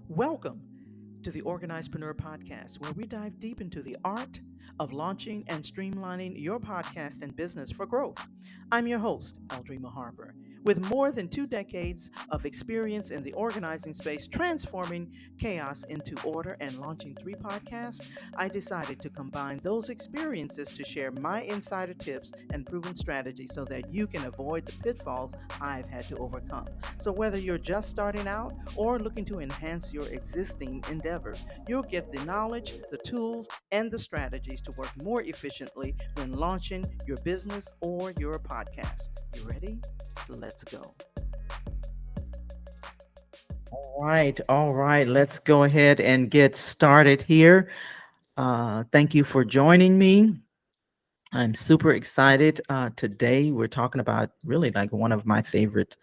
Welcome to the OrganizedPreneur podcast, where we dive deep into the art of launching and streamlining your podcast and business for growth. I'm your host, Aldreama Harper. With more than 2 decades of experience in the organizing space, transforming chaos into order and launching 3 podcasts, I decided to combine those experiences to share my insider tips and proven strategies so that you can avoid the pitfalls I've had to overcome. So, whether you're just starting out or looking to enhance your existing endeavors, you'll get the knowledge, the tools, and the strategies to work more efficiently when launching your business or your podcast. You ready? Let's go. All right. Let's go ahead and get started here. Thank you for joining me. I'm super excited. Today we're talking about really like one of my favorite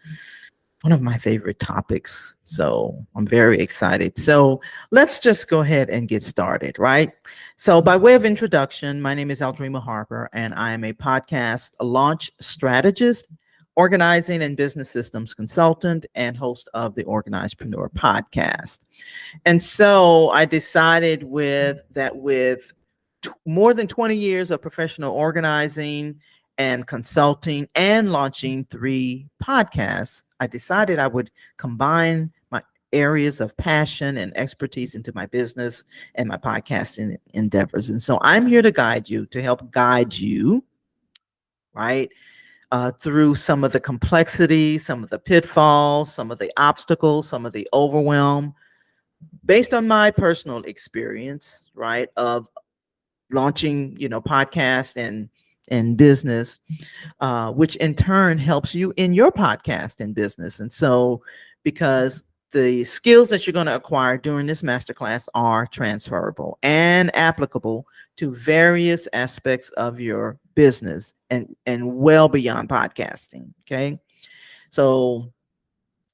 topics. So I'm very excited. So let's just go ahead and get started, right? So, by way of introduction, my name is Aldreama Harper, and I am a podcast launch strategist, organizing and business systems consultant, and host of the OrganizedPreneur podcast. And so I decided with more than 20 years of professional organizing and consulting and launching 3 podcasts, I decided I would combine my areas of passion and expertise into my business and my podcasting endeavors. And so I'm here to help guide you, right, through some of the complexities, some of the pitfalls, some of the obstacles, some of the overwhelm, based on my personal experience, right, of launching, podcast and business, which in turn helps you in your podcast and business. And so, because the skills that you're going to acquire during this masterclass are transferable and applicable to various aspects of your business and well beyond podcasting. Okay. So,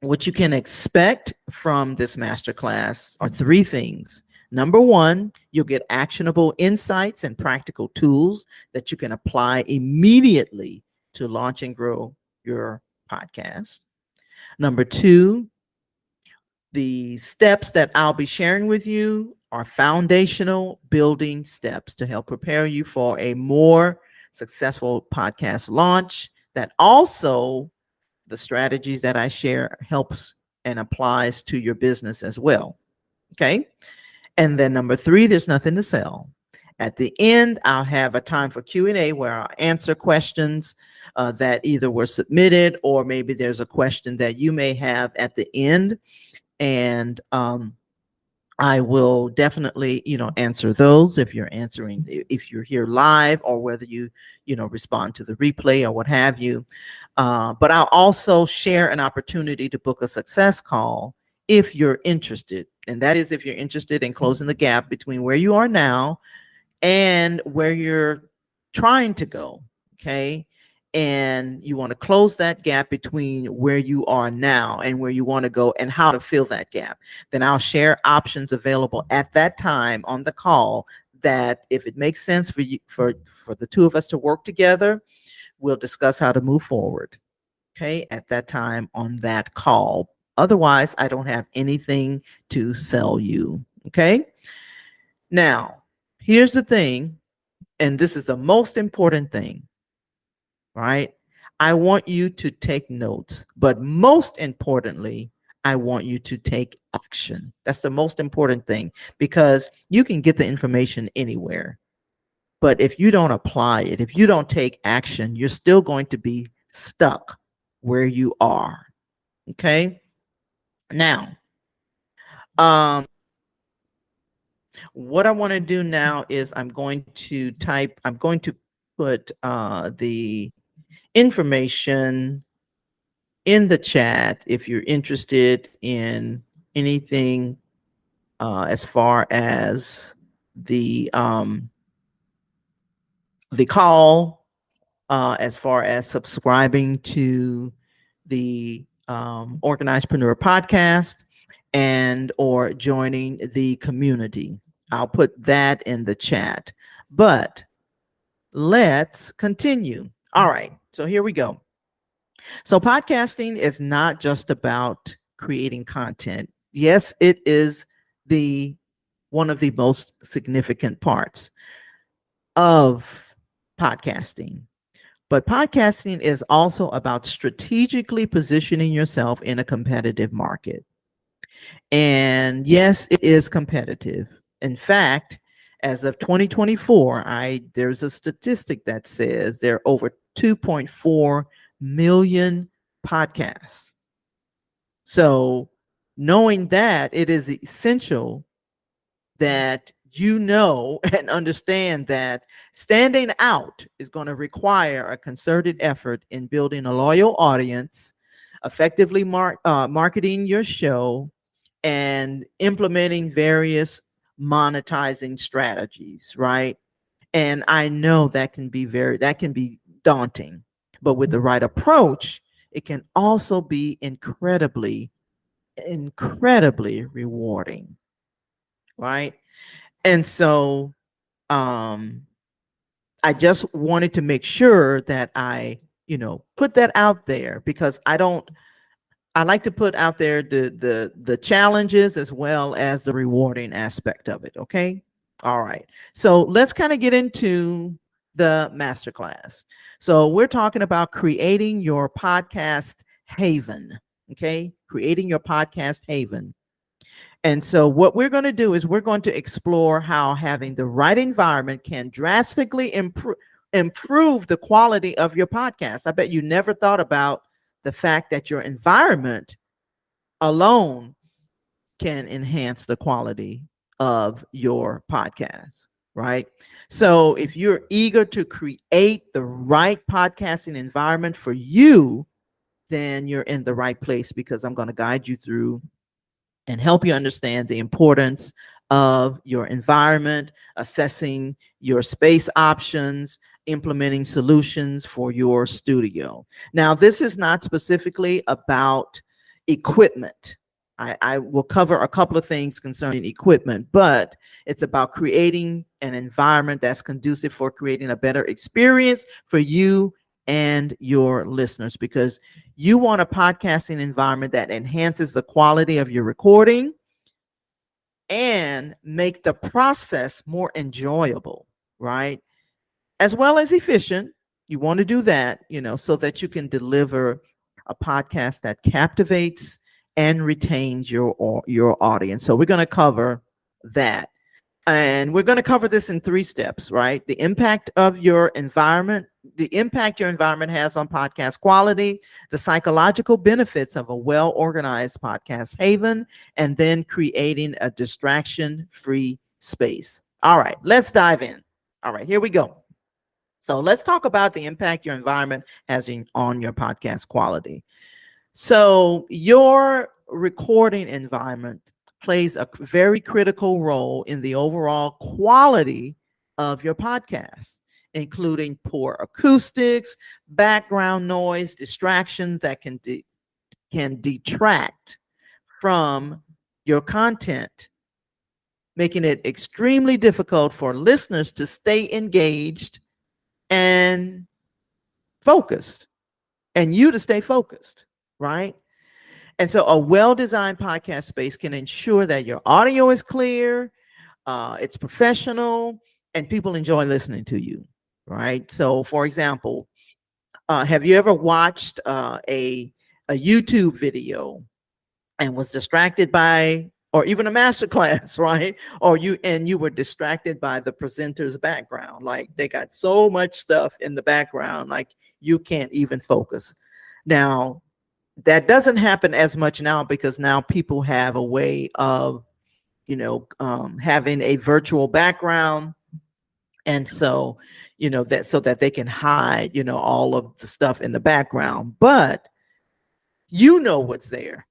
what you can expect from this masterclass are 3 things. Number one, you'll get actionable insights and practical tools that you can apply immediately to launch and grow your podcast. Number two, the steps that I'll be sharing with you are foundational building steps to help prepare you for a more successful podcast launch. That also, the strategies that I share helps and applies to your business as well. Okay. And then number 3, there's nothing to sell. At the end, I'll have a time for Q&A where I'll answer questions that either were submitted, or maybe there's a question that you may have at the end. And I will definitely, answer those if you're here live, or whether you respond to the replay or what have you. But I'll also share an opportunity to book a success call if you're interested. And that is if you're interested in closing the gap between where you are now and where you're trying to go. Okay. And you want to close that gap between where you are now and where you want to go, and how to fill that gap. Then I'll share options available at that time on the call, that if it makes sense for you, for the two of us to work together, we'll discuss how to move forward. Okay. At that time on that call. Otherwise, I don't have anything to sell you. Okay. Now, here's the thing, and this is the most important thing, right? I want you to take notes, but most importantly, I want you to take action. That's the most important thing, because you can get the information anywhere. But if you don't apply it, if you don't take action, you're still going to be stuck where you are. Okay. Now, what I want to do now is I'm going to put the information in the chat if you're interested in anything as far as the call, as far as subscribing to the OrganizedPreneur podcast, and or joining the community. I'll put that in the chat. But let's continue. All right, so here we go. So podcasting is not just about creating content. Yes, it is the one of the most significant parts of podcasting. But podcasting is also about strategically positioning yourself in a competitive market. And yes, it is competitive. In fact, as of 2024, there's a statistic that says there are over 2.4 million podcasts. So, knowing that, it is essential that you know and understand that standing out is going to require a concerted effort in building a loyal audience, effectively marketing your show, and implementing various monetizing strategies, right? And I know that can be daunting, but with the right approach, it can also be incredibly rewarding, right? And so um I just wanted to make sure that I, put that out there because I like to put out there the challenges as well as the rewarding aspect of it, okay? All right. So let's kind of get into the masterclass. So we're talking about creating your podcast haven, okay? Creating your podcast haven. And so, what we're going to do is we're going to explore how having the right environment can drastically improve the quality of your podcast. I bet you never thought about the fact that your environment alone can enhance the quality of your podcast, right? So, if you're eager to create the right podcasting environment for you, then you're in the right place because I'm going to guide you through and help you understand the importance of your environment, assessing your space options, implementing solutions for your studio. Now, this is not specifically about equipment. I will cover a couple of things concerning equipment, but it's about creating an environment that's conducive for creating a better experience for you and your listeners because you want a podcasting environment that enhances the quality of your recording and make the process more enjoyable, right? As well as efficient. You want to do that, so that you can deliver a podcast that captivates and retains your audience. So we're going to cover that. And we're going to cover this in 3 steps, right? The impact of your environment, the impact your environment has on podcast quality, the psychological benefits of a well-organized podcast haven, and then creating a distraction-free space. All right, let's dive in. All right, here we go. So let's talk about the impact your environment has on your podcast quality. So your recording environment plays a very critical role in the overall quality of your podcast, including poor acoustics, background noise, distractions that can detract from your content, making it extremely difficult for listeners to stay engaged and focused, and you to stay focused, right? And so a well-designed podcast space can ensure that your audio is clear, it's professional, and people enjoy listening to you, right? So, for example, have you ever watched a YouTube video and was distracted by, or even a master class, right? Or you were distracted by the presenter's background, like they got so much stuff in the background, like you can't even focus. Now, that doesn't happen as much now because now people have a way of having a virtual background, and so that so that they can hide all of the stuff in the background, but what's there.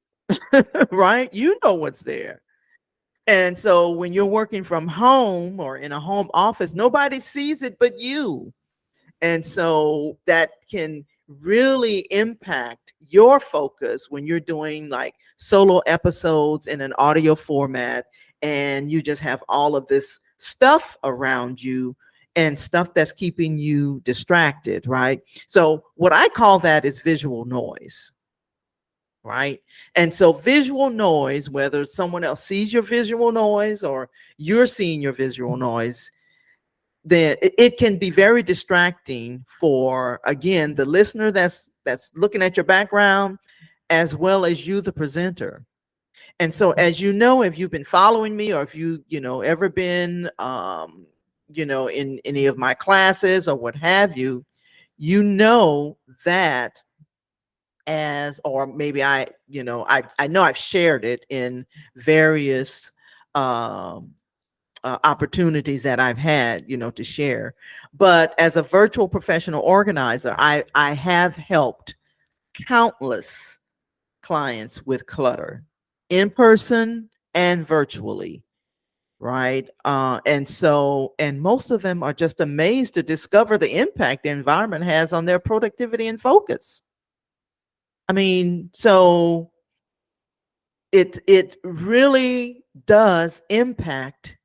Right, what's there. And so when you're working from home or in a home office, nobody sees it but you. And so that can really impact your focus when you're doing like solo episodes in an audio format and you just have all of this stuff around you and stuff that's keeping you distracted, right? So what I call that is visual noise. right? And so visual noise, whether someone else sees your visual noise or you're seeing your visual noise, then it can be very distracting for, again, the listener that's looking at your background, as well as you, the presenter. And so, as you know, if you've been following me, or if ever been in any of my classes or what have you, you know that, as, or maybe I know I've shared it in various opportunities that I've had, to share. But as a virtual professional organizer, I have helped countless clients with clutter, in person and virtually, right? And most of them are just amazed to discover the impact the environment has on their productivity and focus. I mean, so it really does impact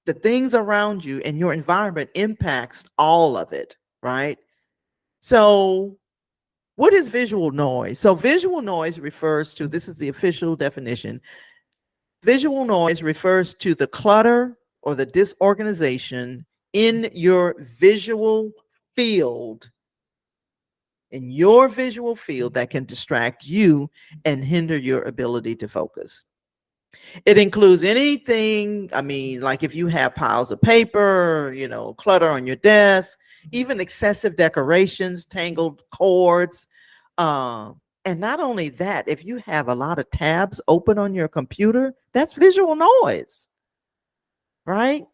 the things around you, and your environment impacts all of it, right? So what is visual noise? So visual noise refers to, this is the official definition, visual noise refers to the clutter or the disorganization in your visual field, that can distract you and hinder your ability to focus. It includes anything, I mean, like if you have piles of paper, clutter on your desk, even excessive decorations, tangled cords. And not only that, if you have a lot of tabs open on your computer, that's visual noise, right?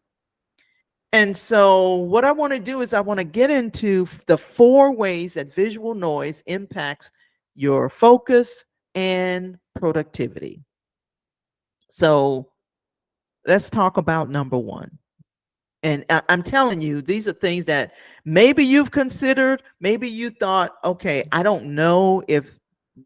And so what I want to do is I want to get into the 4 ways that visual noise impacts your focus and productivity. So let's talk about number 1. And I'm telling you, these are things that maybe you've considered. Maybe you thought, okay, I don't know if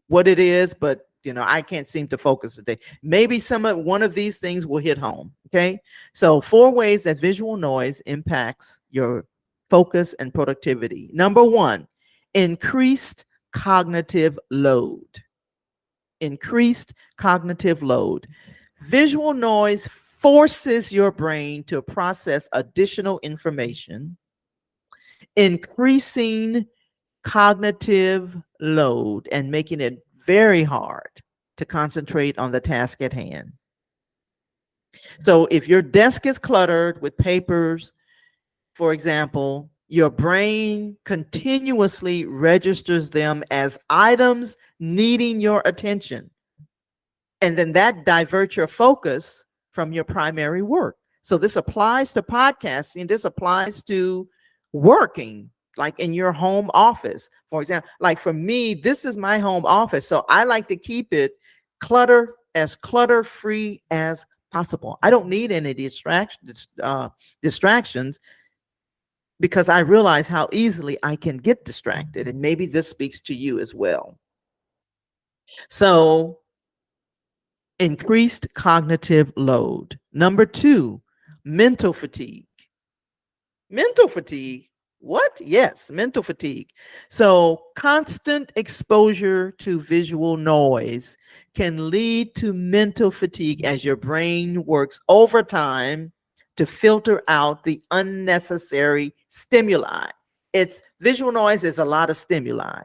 what it is, but I can't seem to focus today. Maybe one of these things will hit home. Okay. So 4 ways that visual noise impacts your focus and productivity. Number 1, increased cognitive load. Increased cognitive load. Visual noise forces your brain to process additional information, increasing cognitive load and making it very hard to concentrate on the task at hand. So if your desk is cluttered with papers, for example, your brain continuously registers them as items needing your attention. And then that diverts your focus from your primary work. So this applies to podcasting. This applies to working, like in your home office. For example, like for me, this is my home office. So I like to keep it clutter-free as possible. I don't need any distractions because I realize how easily I can get distracted. And maybe this speaks to you as well. So increased cognitive load. Number 2, mental fatigue. Mental fatigue. What? Yes, mental fatigue. So constant exposure to visual noise can lead to mental fatigue as your brain works overtime to filter out the unnecessary stimuli. Visual noise is a lot of stimuli.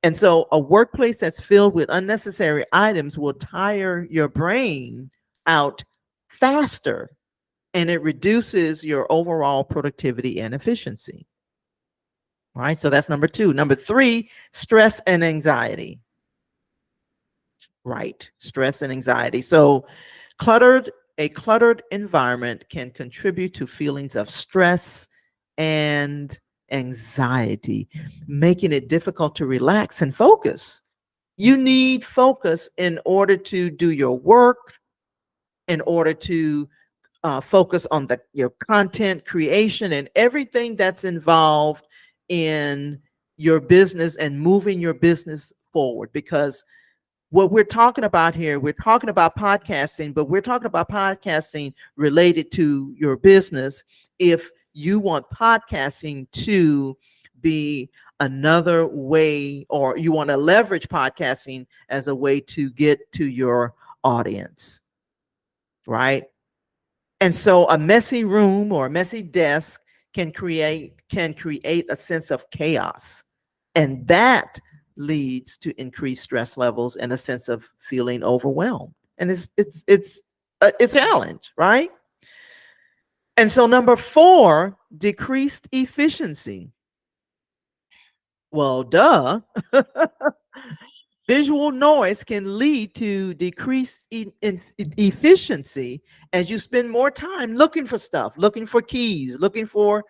And so a workplace that's filled with unnecessary items will tire your brain out faster, and it reduces your overall productivity and efficiency. All right, so that's number 2. Number 3, stress and anxiety. Right, stress and anxiety. So a cluttered environment can contribute to feelings of stress and anxiety, making it difficult to relax and focus. You need focus in order to do your work, in order to focus on your content creation and everything that's involved in your business and moving your business forward. Because what we're talking about here, we're talking about podcasting, but we're talking about podcasting related to your business. If you want podcasting to be another way, or you want to leverage podcasting as a way to get to your audience, right? And so a messy room or a messy desk can create a sense of chaos, and that leads to increased stress levels and a sense of feeling overwhelmed. And it's a challenge, right? And so number 4, decreased efficiency. Well, duh. Visual noise can lead to decreased efficiency as you spend more time looking for stuff, looking for keys, looking for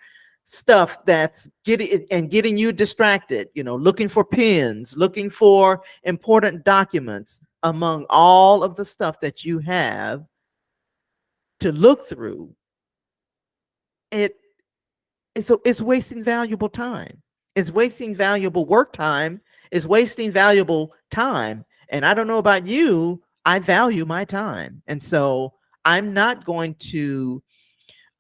stuff that's getting you distracted, looking for pins, looking for important documents among all of the stuff that you have to look through. It's wasting valuable time. It's wasting valuable work time. It's wasting valuable time. And I don't know about you, I value my time. And so I'm not going to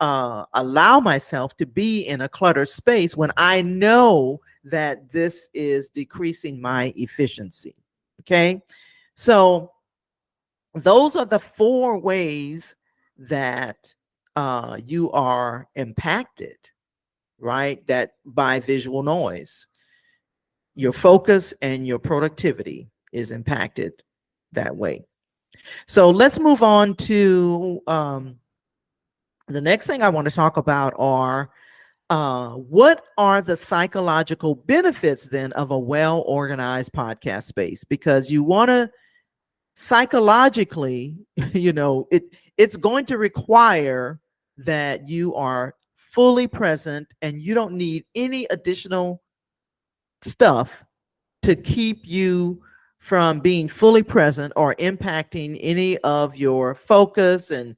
allow myself to be in a cluttered space when I know that this is decreasing my efficiency. Okay. So those are the 4 ways that you are impacted, right? That by visual noise, your focus and your productivity is impacted that way. So let's move on to the next thing I want to talk about are what are the psychological benefits then of a well-organized podcast space? Because you want to psychologically, it's going to require that you are fully present and you don't need any additional stuff to keep you from being fully present or impacting any of your focus and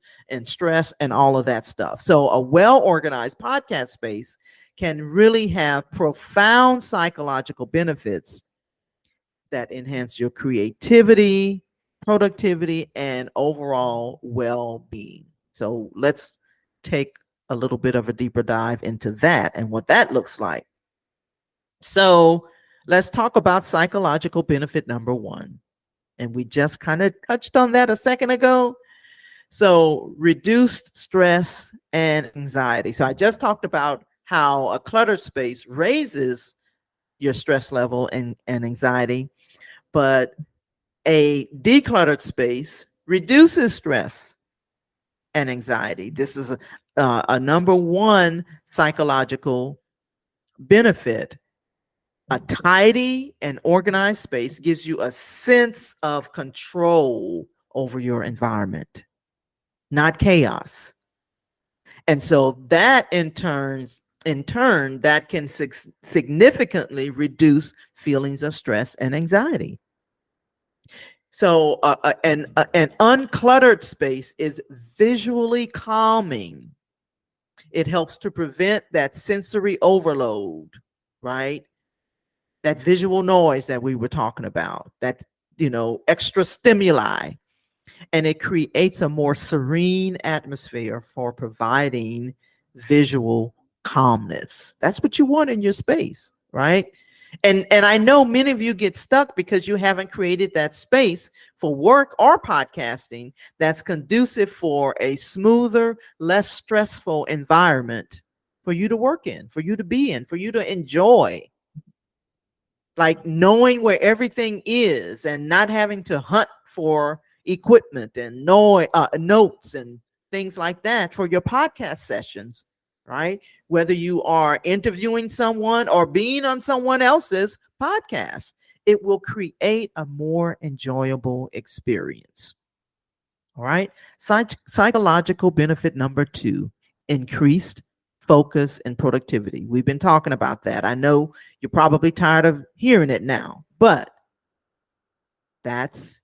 stress and all of that stuff. So a well-organized podcast space can really have profound psychological benefits that enhance your creativity, productivity, and overall well-being. So let's take a little bit of a deeper dive into that and what that looks like. So let's talk about psychological benefit number 1. And we just kind of touched on that a second ago. So reduced stress and anxiety. So I just talked about how a cluttered space raises your stress level and anxiety, but a decluttered space reduces stress and anxiety. This is a number 1 psychological benefit. A tidy and organized space gives you a sense of control over your environment, not chaos. And so that in turn, that can significantly reduce feelings of stress and anxiety. So an uncluttered space is visually calming. It helps to prevent that sensory overload, right? That visual noise that we were talking about, that, extra stimuli. And it creates a more serene atmosphere for providing visual calmness. That's what you want in your space, right? And I know many of you get stuck because you haven't created that space for work or podcasting that's conducive for a smoother, less stressful environment for you to work in, for you to be in, for you to enjoy. Like knowing where everything is and not having to hunt for equipment and notes and things like that for your podcast sessions, right? Whether you are interviewing someone or being on someone else's podcast, it will create a more enjoyable experience. All right. Psychological benefit number 2, increased focus and productivity. We've been talking about that. I know you're probably tired of hearing it now, but that's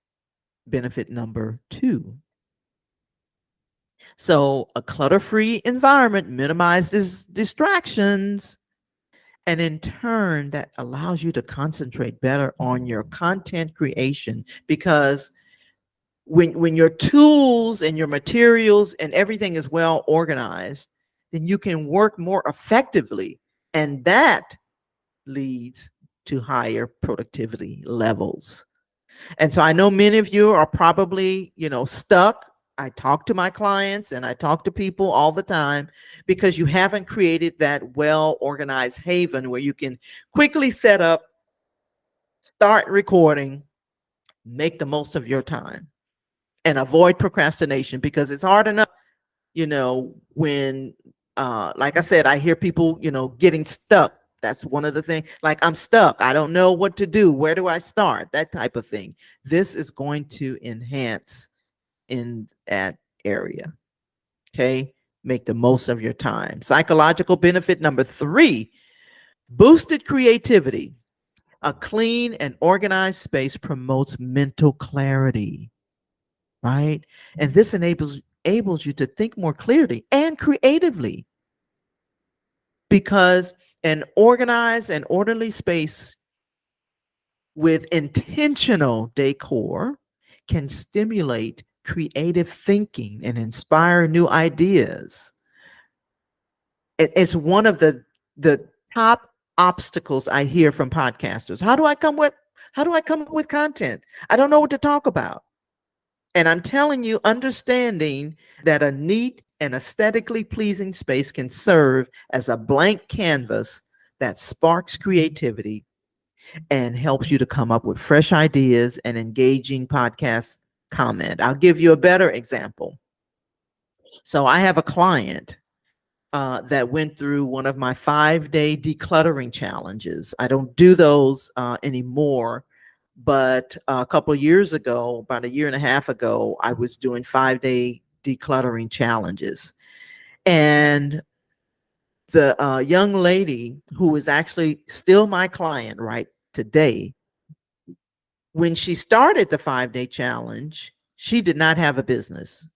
benefit number 2. So a clutter-free environment minimizes distractions, and in turn, that allows you to concentrate better on your content creation, because when your tools and your materials and everything is well organized, then you can work more effectively. And that leads to higher productivity levels. And so I know many of you are probably, stuck. I talk to my clients and I talk to people all the time because you haven't created that well organized haven where you can quickly set up, start recording, make the most of your time, and avoid procrastination, because it's hard enough, when, like I said, I hear people, getting stuck. That's one of the things. Like, I'm stuck. I don't know what to do. Where do I start? That type of thing. This is going to enhance in that area. Okay. Make the most of your time. Psychological benefit number 3, boosted creativity. A clean and organized space promotes mental clarity, right? And this enables you to think more clearly and creatively, because an organized and orderly space with intentional decor can stimulate creative thinking and inspire new ideas. It's one of the top obstacles I hear from podcasters. How do I come up with content? I don't know what to talk about. And I'm telling you, understanding that a neat and aesthetically pleasing space can serve as a blank canvas that sparks creativity and helps you to come up with fresh ideas and engaging podcast comment. I'll give you a better example. So I have a client that went through one of my 5-day decluttering challenges. I don't do those anymore, but a couple of years ago, about a year and a half ago, I was doing 5-day decluttering challenges. And the young lady, who is actually still my client right today, when she started the 5-day challenge, she did not have a business.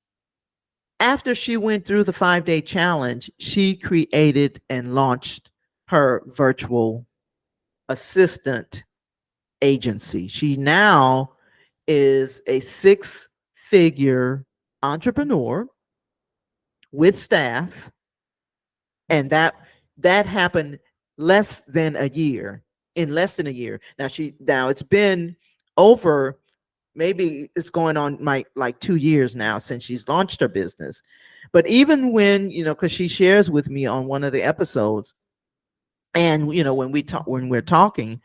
After she went through the 5-day challenge, she created and launched her virtual assistant agency. She now is a 6-figure entrepreneur with staff, and that happened less than a year. In less than a year. Now it's been over, maybe it's going on like 2 years now since she's launched her business. But even when, because she shares with me on one of the episodes, and when we're talking,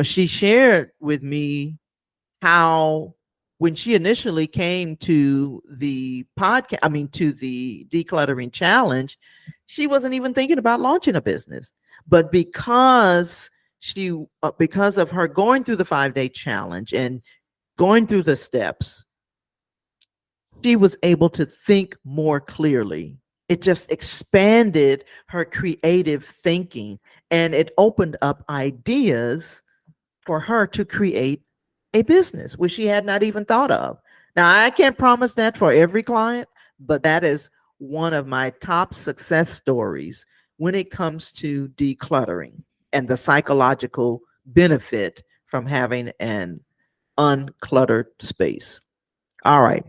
she shared with me how, when she initially came to the podcast, to the decluttering challenge, she wasn't even thinking about launching a business. But because of her going through the 5-day challenge and going through the steps, she was able to think more clearly. It just expanded her creative thinking, and it opened up ideas for her to create a business, which she had not even thought of. Now, I can't promise that for every client, but that is one of my top success stories when it comes to decluttering and the psychological benefit from having an uncluttered space. All right.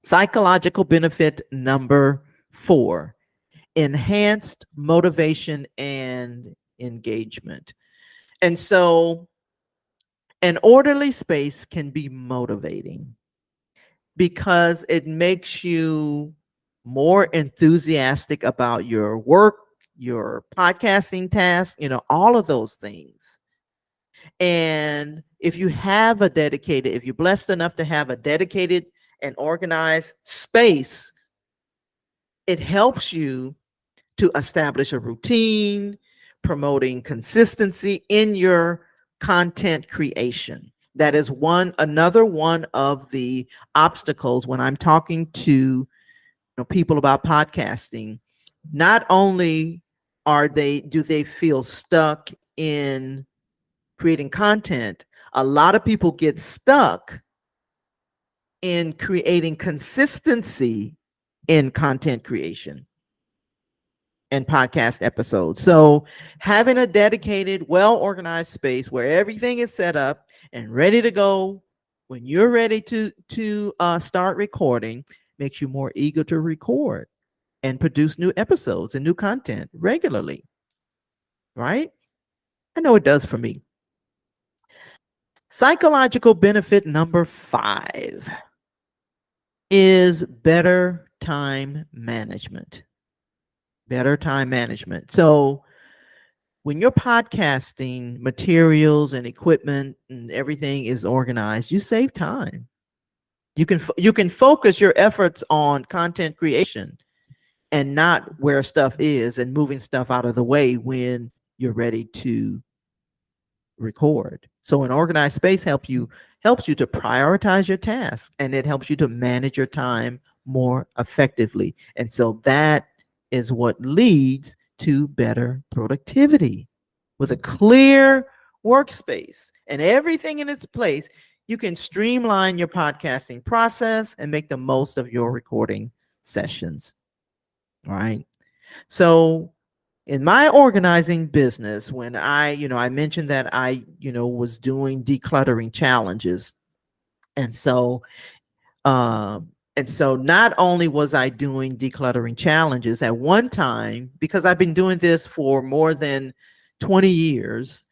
Psychological benefit number 4, enhanced motivation and engagement. And so an orderly space can be motivating because it makes you more enthusiastic about your work, your podcasting task, all of those things. And if you're blessed enough to have a dedicated and organized space, it helps you to establish a routine, promoting consistency in your content creation. That is another one of the obstacles when I'm talking to people about podcasting. Not only do they feel stuck in creating content, a lot of people get stuck in creating consistency in content creation and podcast episodes. So having a dedicated, well-organized space where everything is set up and ready to go when you're ready to start recording makes you more eager to record and produce new episodes and new content regularly, right? I know it does for me. Psychological benefit number 5 is better time management. Better time management. So when your podcasting materials and equipment and everything is organized, you save time. You can focus your efforts on content creation and not where stuff is and moving stuff out of the way when you're ready to record. So an organized space helps you to prioritize your tasks, and it helps you to manage your time more effectively. And so that is what leads to better productivity. With a clear workspace and everything in its place, you can streamline your podcasting process and make the most of your recording sessions. All right. So in my organizing business, when I mentioned that I was doing decluttering challenges. And so, not only was I doing decluttering challenges at one time, because I've been doing this for more than 20 years,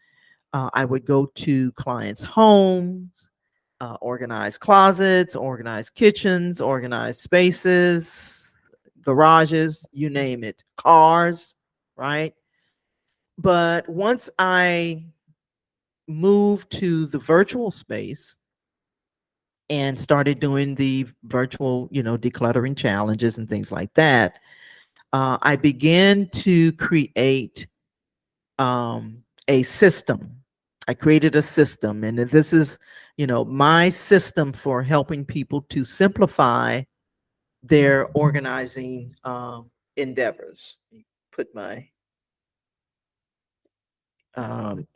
I would go to clients' homes, organize closets, organize kitchens, organize spaces, garages, you name it, cars, right? But once I moved to the virtual space and started doing the virtual, decluttering challenges and things like that, I began to create a system. I created a system, and this is, my system for helping people to simplify their organizing endeavors. Put my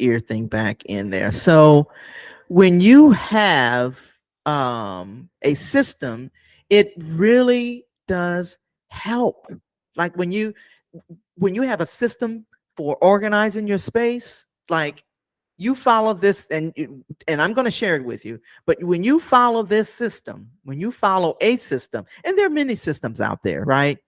ear thing back in there. So when you have a system, it really does help. Like when you have a system for organizing your space, like you follow this, and I'm going to share it with you. But when you follow this system, when you follow a system, and there are many systems out there, right?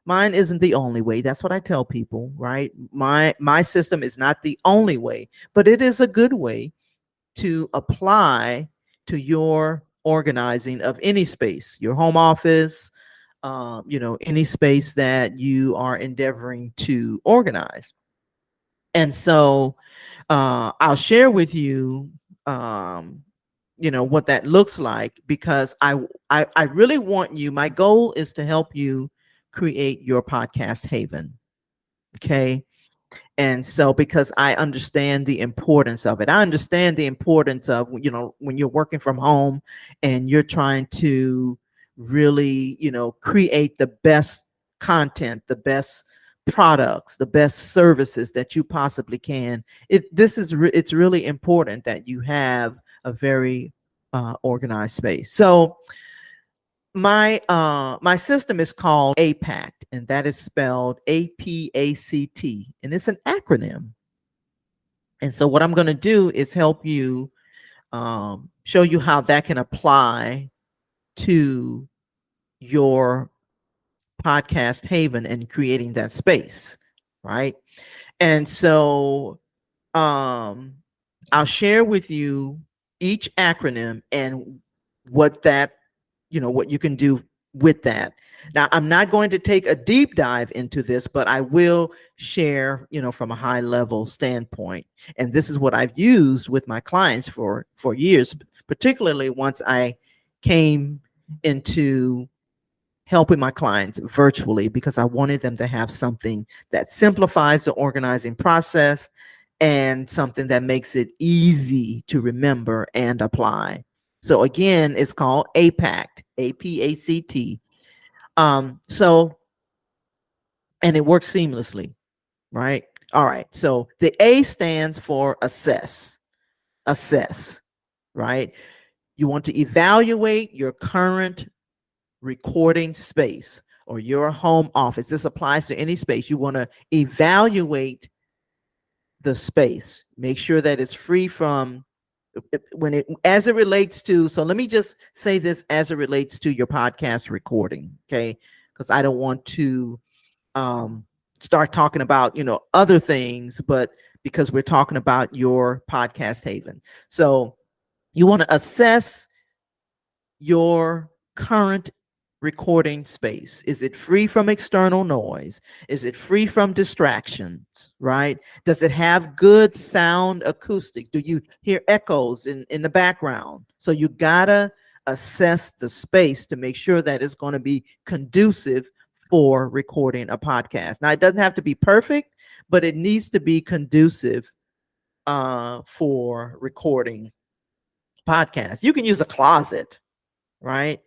Mine isn't the only way. That's what I tell people, right? My system is not the only way, but it is a good way to apply to your organizing of any space, your home office, any space that you are endeavoring to organize. And so I'll share with you, what that looks like, because I really want you. My goal is to help you create your podcast haven. Okay. And so, because I understand the importance of it, I understand the importance of, when you're working from home and you're trying to really, create the best content, the best products, the best services that you possibly can. It's really important that you have a very organized space. So my system is called APACT, and that is spelled APACT, and it's an acronym. And so what I'm going to do is help you, show you how that can apply to your podcast haven and creating that space, right? And so I'll share with you each acronym and what that, what you can do with that. Now, I'm not going to take a deep dive into this, but I will share, from a high level standpoint. And this is what I've used with my clients for years, particularly once I came into helping my clients virtually, because I wanted them to have something that simplifies the organizing process and something that makes it easy to remember and apply. So again, it's called APACT, APACT. So, and it works seamlessly, right? All right. So the A stands for assess, right? You want to evaluate your current recording space or your home office. This applies to any space. You want to evaluate the space, make sure that it's free from as it relates to, so let me just say this as it relates to your podcast recording, okay? Because I don't want to start talking about, other things, but because we're talking about your podcast haven. So you want to assess your current recording space. Is it free from external noise? Is it free from distractions, right? Does it have good sound acoustics? Do you hear echoes in the background? So you gotta assess the space to make sure that it's going to be conducive for recording a podcast. Now, it doesn't have to be perfect, but it needs to be conducive for recording podcasts. You can use a closet, right?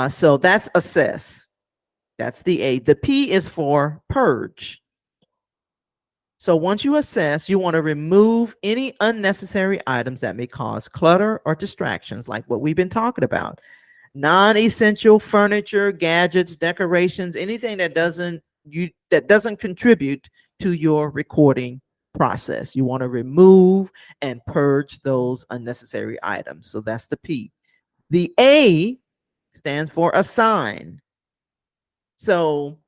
So that's assess. That's the A. The P is for purge. So once you assess, you want to remove any unnecessary items that may cause clutter or distractions, like what we've been talking about. Non-essential furniture, gadgets, decorations, anything that doesn't contribute to your recording process. You want to remove and purge those unnecessary items. So that's the P. The A stands for assign. So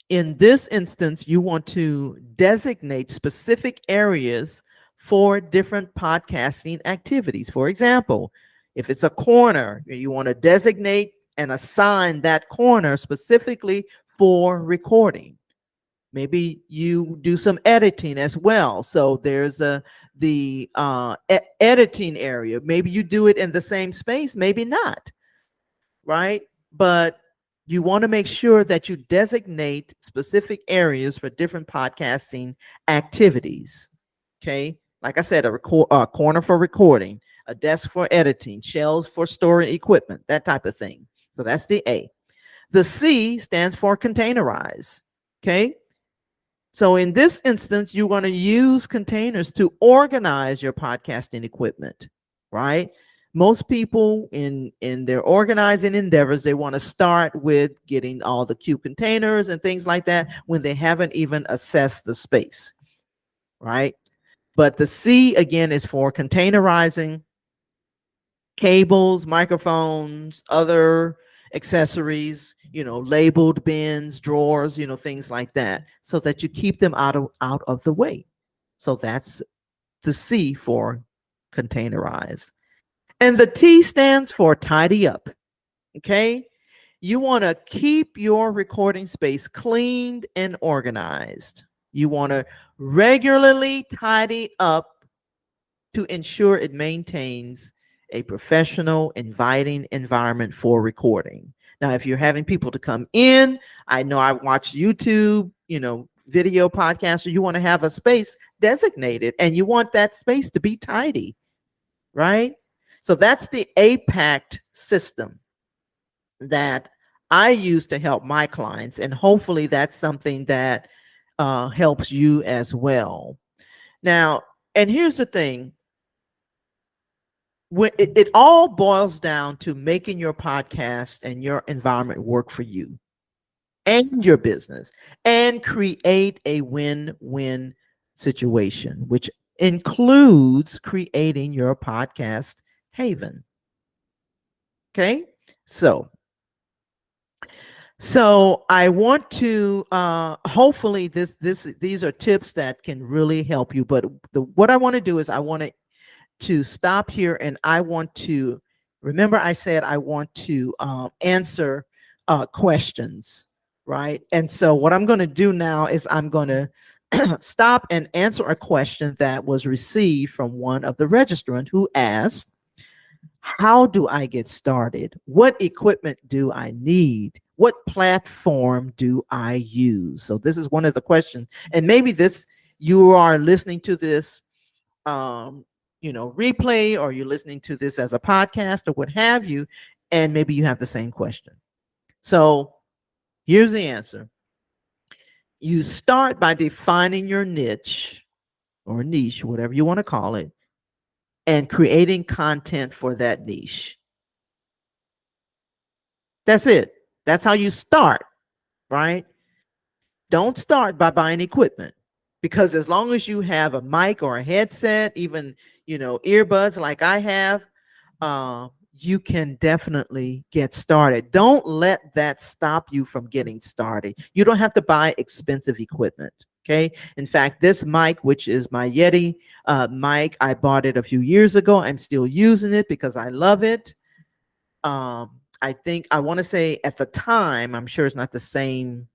in this instance, you want to designate specific areas for different podcasting activities. For example, if it's a corner, you want to designate and assign that corner specifically for recording. Maybe you do some editing as well. So there's the editing area. Maybe you do it in the same space, maybe not, right? But you want to make sure that you designate specific areas for different podcasting activities. Okay. Like I said, a corner for recording, a desk for editing, shelves for storing equipment, that type of thing. So that's the A. The C stands for containerize. Okay. So in this instance, you want to use containers to organize your podcasting equipment, right? Most people in their organizing endeavors, they want to start with getting all the cube containers and things like that when they haven't even assessed the space, right? But the C, again, is for containerizing cables, microphones, other accessories, labeled bins, drawers, things like that, so that you keep them out of the way. So that's the C for containerize. And the T stands for tidy up. Okay. You want to keep your recording space cleaned and organized. You want to regularly tidy up to ensure it maintains a professional, inviting environment for recording. Now, if you're having people to come in, I know I watch YouTube, video podcasts, so you want to have a space designated and you want that space to be tidy, right? So that's the APACT system that I use to help my clients. And hopefully that's something that helps you as well. Now, and here's the thing. When it all boils down to making your podcast and your environment work for you and your business and create a win-win situation, which includes creating your podcast haven. Okay, so I want to hopefully these are tips that can really help you. But what I want to do is I want to stop here, and I want to remember I said I want to answer questions, right? And so what I'm going to do now is I'm going to stop and answer a question that was received from one of the registrants who asked, how do I get started? What equipment do I need? What platform do I use? So this is one of the questions. And maybe you are listening to this replay, or you're listening to this as a podcast or what have you, and maybe you have the same question. So here's the answer. You start by defining your niche or niche, whatever you want to call it, and creating content for that niche. That's it. That's how you start, right? Don't start by buying equipment, because as long as you have a mic or a headset, even, earbuds like I have, you can definitely get started. Don't let that stop you from getting started. You don't have to buy expensive equipment. Okay. In fact, this mic, which is my Yeti mic, I bought it a few years ago. I'm still using it because I love it. I think I want to say at the time, I'm sure it's not the same.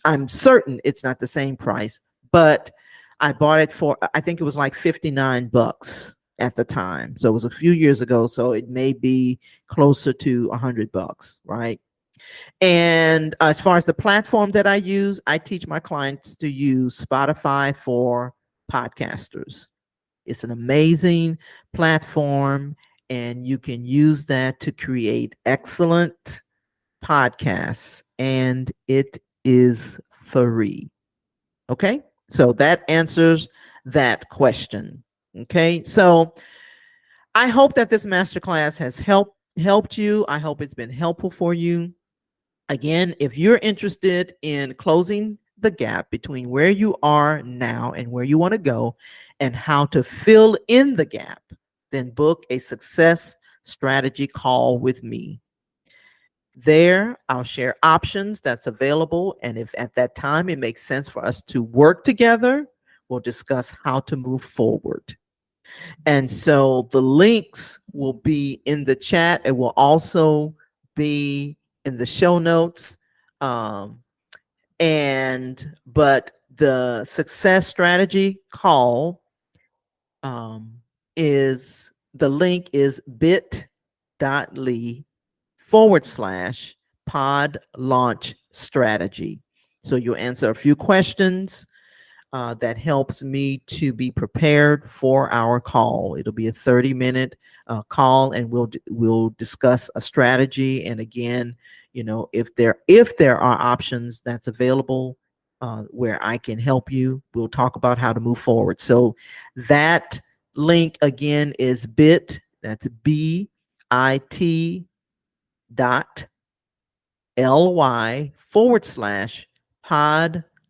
I'm certain it's not the same price, but I bought it for, I think it was like $59 at the time. So it was a few years ago. So it may be closer to $100, right? And as far as the platform that I use, I teach my clients to use Spotify for podcasters. It's an amazing platform, and you can use that to create excellent podcasts, and it is free. Okay, so that answers that question. Okay, so I hope that this masterclass has helped you. I hope it's been helpful for you. Again, if you're interested in closing the gap between where you are now and where you want to go and how to fill in the gap, then book a success strategy call with me. There, I'll share options that's available. And if at that time it makes sense for us to work together, we'll discuss how to move forward. And so the links will be in the chat. It will also be in the show notes. Um, but the success strategy call is the link is bit.ly/pod launch strategy. So you'll answer a few questions that helps me to be prepared for our call. It'll be a 30-minute call, and we'll discuss a strategy. And again, if there are options that's available where I can help you, we'll talk about how to move forward. So that link again is that's bit.ly/pod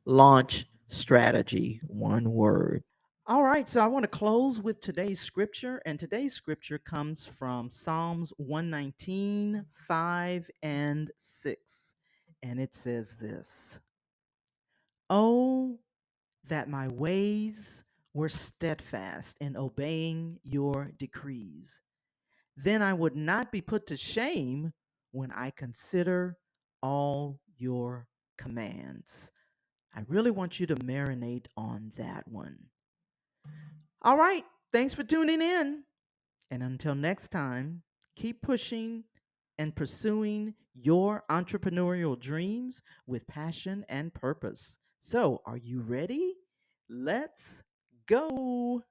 launch strategy, one word. All right, so I want to close with today's scripture, and today's scripture comes from Psalms 119, 5 and 6. And it says this: Oh, that my ways were steadfast in obeying your decrees. Then I would not be put to shame when I consider all your commands. I really want you to marinate on that one. All right. Thanks for tuning in. And until next time, keep pushing and pursuing your entrepreneurial dreams with passion and purpose. So, are you ready? Let's go.